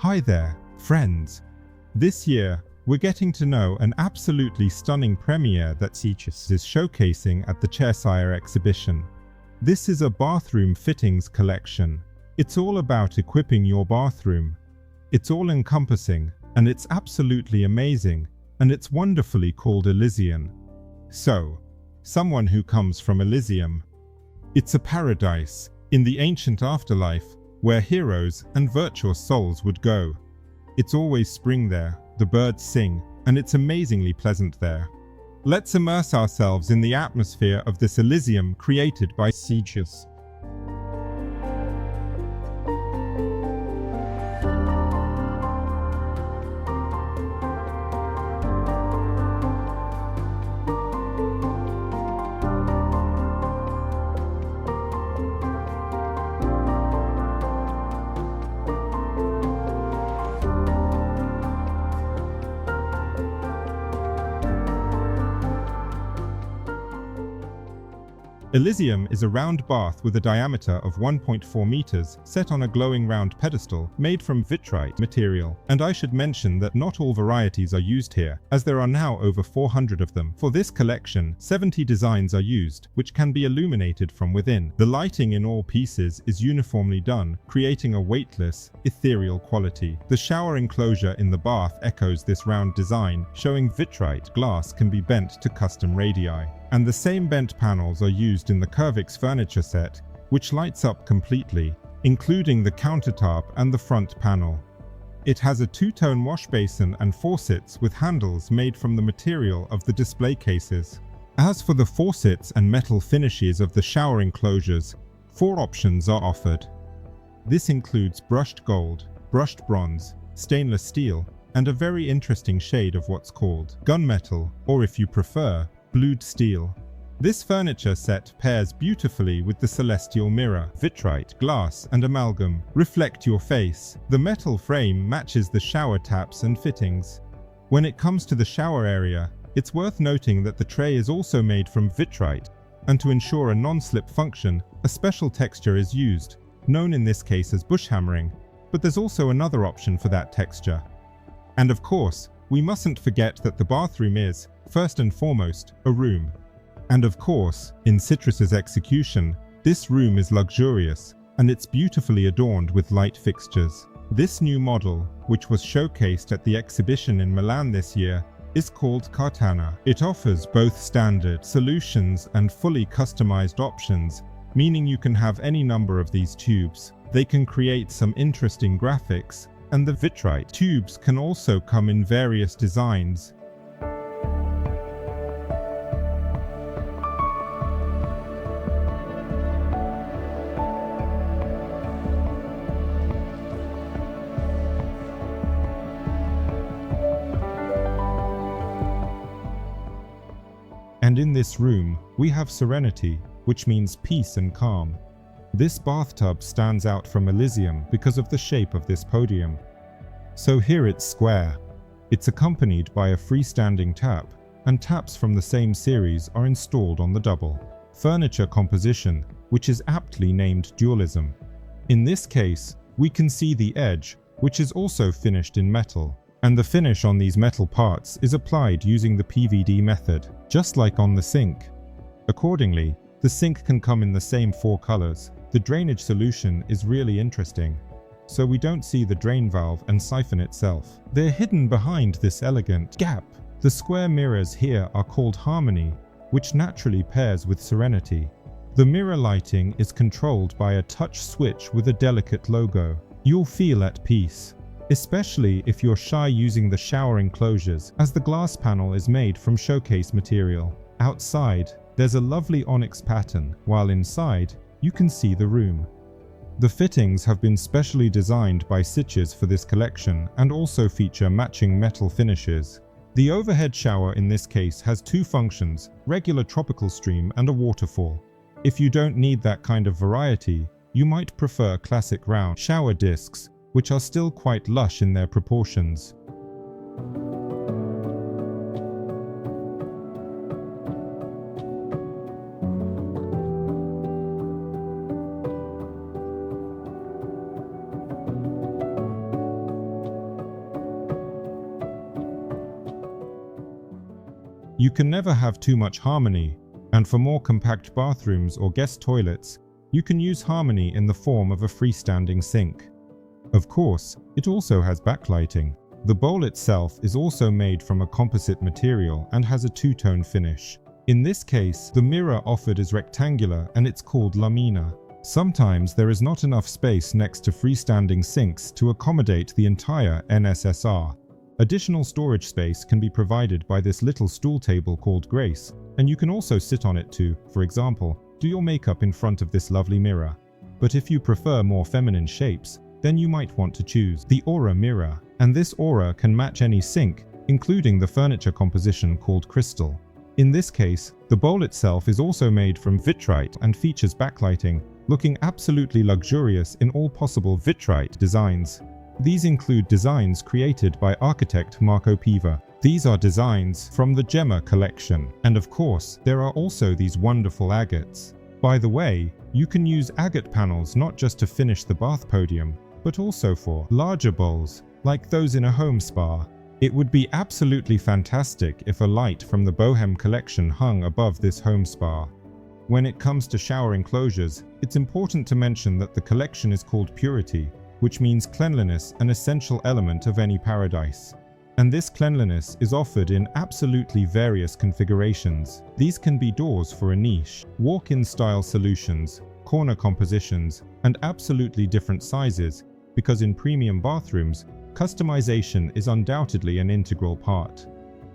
Hi there, friends. This year, we're getting to know an absolutely stunning premiere that Sicis is showcasing at the Cersaie exhibition. This is a bathroom fittings collection. It's all about equipping your bathroom. It's all-encompassing, and it's absolutely amazing, and it's wonderfully called Elisyan. So, someone who comes from Elysium. It's a paradise in the ancient afterlife where heroes and virtuous souls would go. It's always spring there, the birds sing, and it's amazingly pleasant there. Let's immerse ourselves in the atmosphere of this Elysium created by Sicis. Elysium is a round bath with a diameter of 1.4 meters set on a glowing round pedestal made from Vetrite material. And I should mention that not all varieties are used here, as there are now over 400 of them. For this collection, 70 designs are used, which can be illuminated from within. The lighting in all pieces is uniformly done, creating a weightless, ethereal quality. The shower enclosure in the bath echoes this round design, showing Vetrite glass can be bent to custom radii. And the same bent panels are used in the Curvix furniture set, which lights up completely, including the countertop and the front panel. It has a two-tone wash basin and faucets with handles made from the material of the display cases. As for the faucets and metal finishes of the shower enclosures, 4 options are offered. This includes brushed gold, brushed bronze, stainless steel, and a very interesting shade of what's called gunmetal, or if you prefer, blued steel. This furniture set pairs beautifully with the celestial mirror. Vetrite, glass, and amalgam reflect your face. The metal frame matches the shower taps and fittings. When it comes to the shower area, it's worth noting that the tray is also made from Vetrite, and to ensure a non-slip function, a special texture is used, known in this case as bush hammering, but there's also another option for that texture. And of course, we mustn't forget that the bathroom is, first and foremost, a room. And of course, in Sicis's execution, this room is luxurious, and it's beautifully adorned with light fixtures. This new model, which was showcased at the exhibition in Milan this year, is called Cartana. It offers both standard solutions and fully customized options, meaning you can have any number of these tubes. They can create some interesting graphics, and the Vetrite tubes can also come in various designs. And in this room, we have serenity, which means peace and calm. This bathtub stands out from Elysium because of the shape of this podium. So here it's square. It's accompanied by a freestanding tap, and taps from the same series are installed on the double. Furniture composition, which is aptly named dualism. In this case, we can see the edge, which is also finished in metal. And the finish on these metal parts is applied using the PVD method, just like on the sink. Accordingly, the sink can come in the same 4 colors. The drainage solution is really interesting, so we don't see the drain valve and siphon itself. They're hidden behind this elegant gap. The square mirrors here are called harmony, which naturally pairs with serenity. The mirror lighting is controlled by a touch switch with a delicate logo. You'll feel at peace, especially if you're shy using the shower enclosures, as the glass panel is made from showcase material. Outside, there's a lovely onyx pattern, while inside, you can see the room. The fittings have been specially designed by Sicis for this collection and also feature matching metal finishes. The overhead shower in this case has 2 functions, regular tropical stream and a waterfall. If you don't need that kind of variety, you might prefer classic round shower discs, which are still quite lush in their proportions. You can never have too much harmony, and for more compact bathrooms or guest toilets, you can use harmony in the form of a freestanding sink. Of course, it also has backlighting. The bowl itself is also made from a composite material and has a two-tone finish. In this case, the mirror offered is rectangular and it's called lamina. Sometimes there is not enough space next to freestanding sinks to accommodate the entire NSSR. Additional storage space can be provided by this little stool table called Grace, and you can also sit on it to, for example, do your makeup in front of this lovely mirror. But if you prefer more feminine shapes, then you might want to choose the Aura mirror, and this Aura can match any sink, including the furniture composition called Crystal. In this case, the bowl itself is also made from Vetrite and features backlighting, looking absolutely luxurious in all possible Vetrite designs. These include designs created by architect Marco Piva. These are designs from the Gemma collection, and of course, there are also these wonderful agates. By the way, you can use agate panels not just to finish the bath podium, but also for larger bowls, like those in a home spa. It would be absolutely fantastic if a light from the Bohem collection hung above this home spa. When it comes to shower enclosures, it's important to mention that the collection is called Purity, which means cleanliness, an essential element of any paradise. And this cleanliness is offered in absolutely various configurations. These can be doors for a niche, walk-in style solutions, corner compositions, and absolutely different sizes, because in premium bathrooms, customization is undoubtedly an integral part.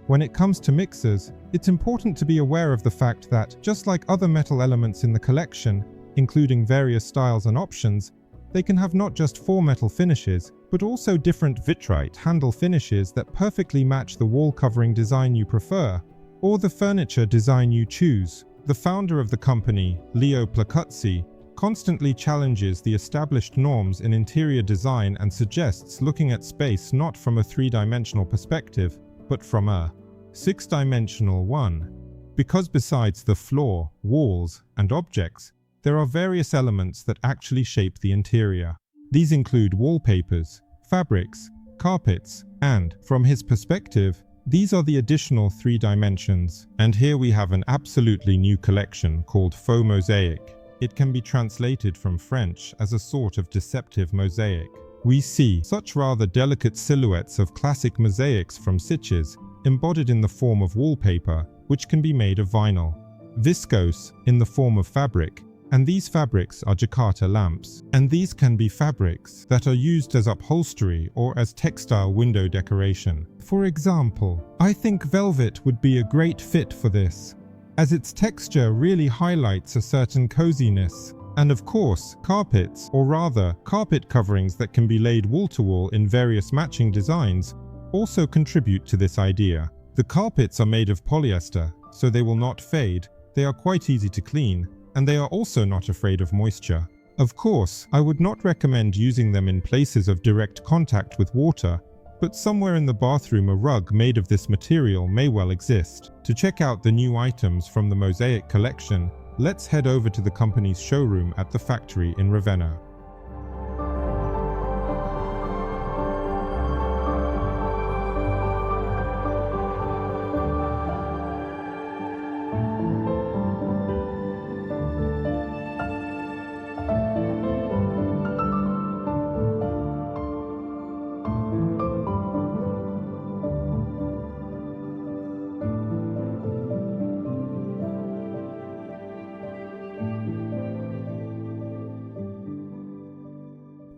When it comes to mixers, it's important to be aware of the fact that, just like other metal elements in the collection, including various styles and options, they can have not just 4 metal finishes, but also different Vetrite handle finishes that perfectly match the wall covering design you prefer, or the furniture design you choose. The founder of the company, Leo Placuzzi, constantly challenges the established norms in interior design and suggests looking at space not from a 3-dimensional perspective, but from a 6-dimensional one. Because besides the floor, walls, and objects, there are various elements that actually shape the interior. These include wallpapers, fabrics, carpets, and, from his perspective, these are the additional 3 dimensions. And here we have an absolutely new collection called Faux Mosaique. It can be translated from French as a sort of deceptive mosaic. We see such rather delicate silhouettes of classic mosaics from Sicis, embodied in the form of wallpaper, which can be made of vinyl, viscose in the form of fabric, and these fabrics are Jakarta lamps. And these can be fabrics that are used as upholstery or as textile window decoration. For example, I think velvet would be a great fit for this, as its texture really highlights a certain coziness. And of course, carpets, or rather, carpet coverings that can be laid wall to wall in various matching designs, also contribute to this idea. The carpets are made of polyester, so they will not fade, they are quite easy to clean, and they are also not afraid of moisture. Of course, I would not recommend using them in places of direct contact with water, but somewhere in the bathroom a rug made of this material may well exist. To check out the new items from the Mosaic collection, let's head over to the company's showroom at the factory in Ravenna.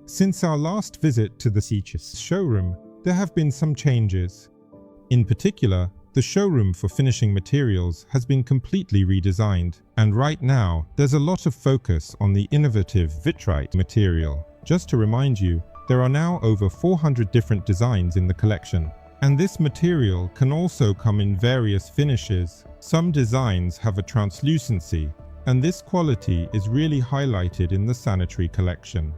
Since our last visit to the Sicis showroom, there have been some changes. In particular, the showroom for finishing materials has been completely redesigned, and right now there's a lot of focus on the innovative Vetrite material. Just to remind you, there are now over 400 different designs in the collection, and this material can also come in various finishes. Some designs have a translucency, and this quality is really highlighted in the sanitary collection.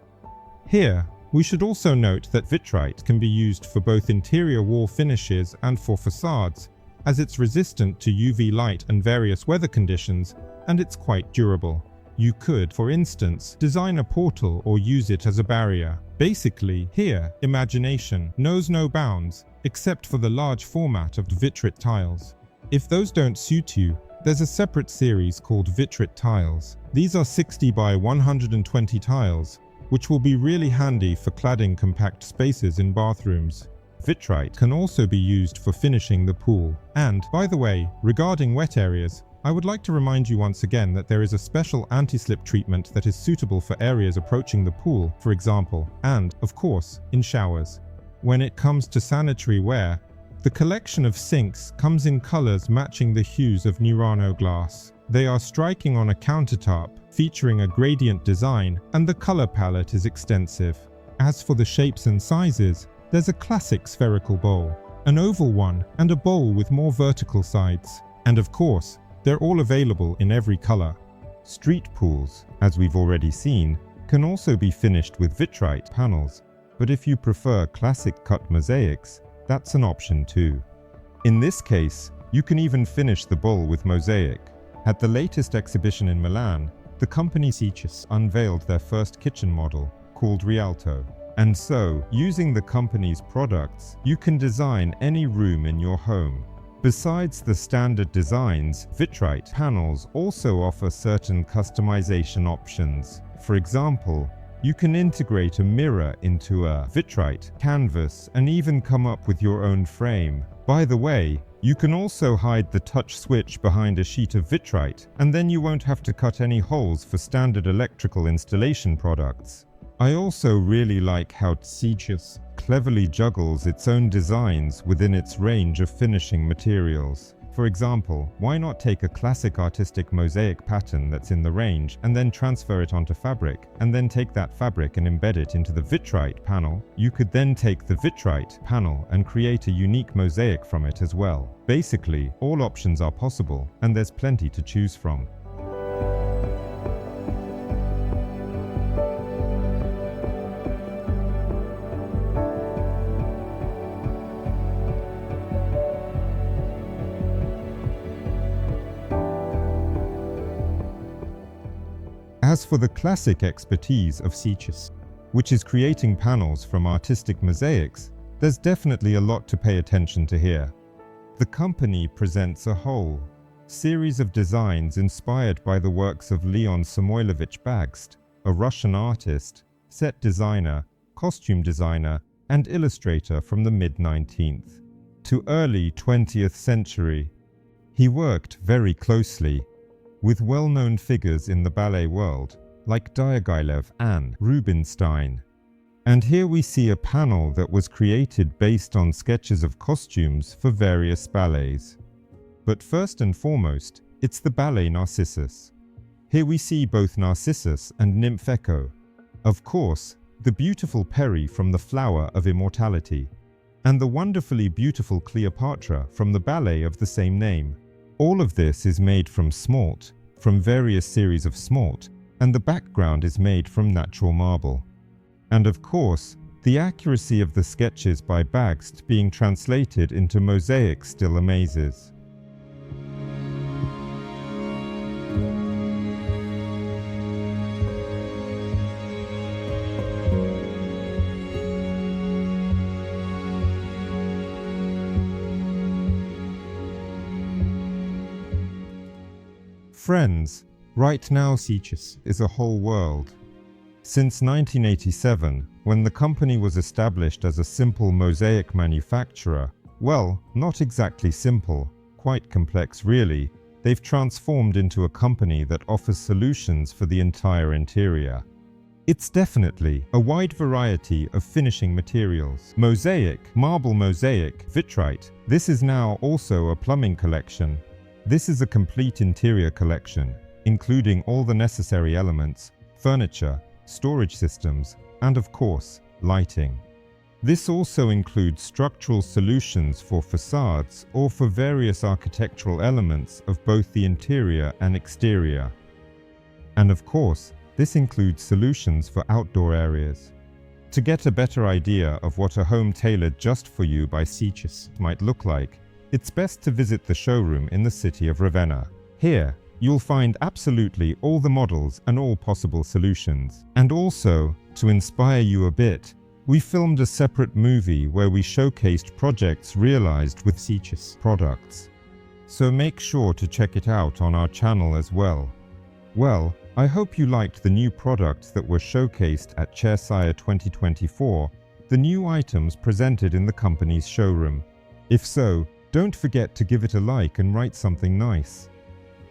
Here, we should also note that Vetrite can be used for both interior wall finishes and for facades, as it's resistant to UV light and various weather conditions, and it's quite durable. You could, for instance, design a portal or use it as a barrier. Basically, here, imagination knows no bounds, except for the large format of Vetrite tiles. If those don't suit you, there's a separate series called Vetrite tiles. These are 60 by 120 tiles, which will be really handy for cladding compact spaces in bathrooms. Vetrite can also be used for finishing the pool. And, by the way, regarding wet areas, I would like to remind you once again that there is a special anti-slip treatment that is suitable for areas approaching the pool, for example, and, of course, in showers. When it comes to sanitary ware, the collection of sinks comes in colors matching the hues of Murano glass. They are striking on a countertop, featuring a gradient design, and the color palette is extensive. As for the shapes and sizes, there's a classic spherical bowl, an oval one, and a bowl with more vertical sides. And of course, they're all available in every color. Street pools, as we've already seen, can also be finished with Vetrite panels, but if you prefer classic cut mosaics, that's an option too. In this case, you can even finish the bowl with mosaic. At the latest exhibition in Milan, the company Sicis unveiled their first kitchen model, called Rialto. And so, using the company's products, you can design any room in your home. Besides the standard designs, Vetrite panels also offer certain customization options. For example, you can integrate a mirror into a Vetrite canvas and even come up with your own frame. By the way, you can also hide the touch switch behind a sheet of Vetrite, and then you won't have to cut any holes for standard electrical installation products. I also really like how Sicis cleverly juggles its own designs within its range of finishing materials. For example, why not take a classic artistic mosaic pattern that's in the range and then transfer it onto fabric, and then take that fabric and embed it into the Vetrite panel? You could then take the Vetrite panel and create a unique mosaic from it as well. Basically, all options are possible, and there's plenty to choose from. As for the classic expertise of Sicis, which is creating panels from artistic mosaics, there's definitely a lot to pay attention to here. The company presents a whole series of designs inspired by the works of Leon Samoilovich Bagst, a Russian artist, set designer, costume designer, and illustrator from the mid-19th to early 20th century. He worked very closely with well-known figures in the ballet world, like Diaghilev and Rubinstein. And here we see a panel that was created based on sketches of costumes for various ballets. But first and foremost, it's the ballet Narcissus. Here we see both Narcissus and Nymph Echo. Of course, the beautiful Peri from the Flower of Immortality, and the wonderfully beautiful Cleopatra from the ballet of the same name. All of this is made from smalt, from various series of smalt, and the background is made from natural marble. And of course, the accuracy of the sketches by Bagst being translated into mosaic still amazes. Friends, right now Sicis is a whole world. Since 1987, when the company was established as a simple mosaic manufacturer, well, not exactly simple, quite complex really, they've transformed into a company that offers solutions for the entire interior. It's definitely a wide variety of finishing materials. Mosaic, marble mosaic, Vetrite. This is now also a plumbing collection. This is a complete interior collection, including all the necessary elements, furniture, storage systems, and of course, lighting. This also includes structural solutions for facades or for various architectural elements of both the interior and exterior. And of course, this includes solutions for outdoor areas. To get a better idea of what a home tailored just for you by Sicis might look like, it's best to visit the showroom in the city of Ravenna. Here, you'll find absolutely all the models and all possible solutions. And also, to inspire you a bit, we filmed a separate movie where we showcased projects realized with Sicis products. so make sure to check it out on our channel as well. Well, I hope you liked the new products that were showcased at Cersaie 2024, the new items presented in the company's showroom. If so, don't forget to give it a like and write something nice.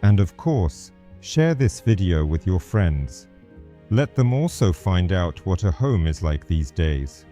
And of course, share this video with your friends. Let them also find out what a home is like these days.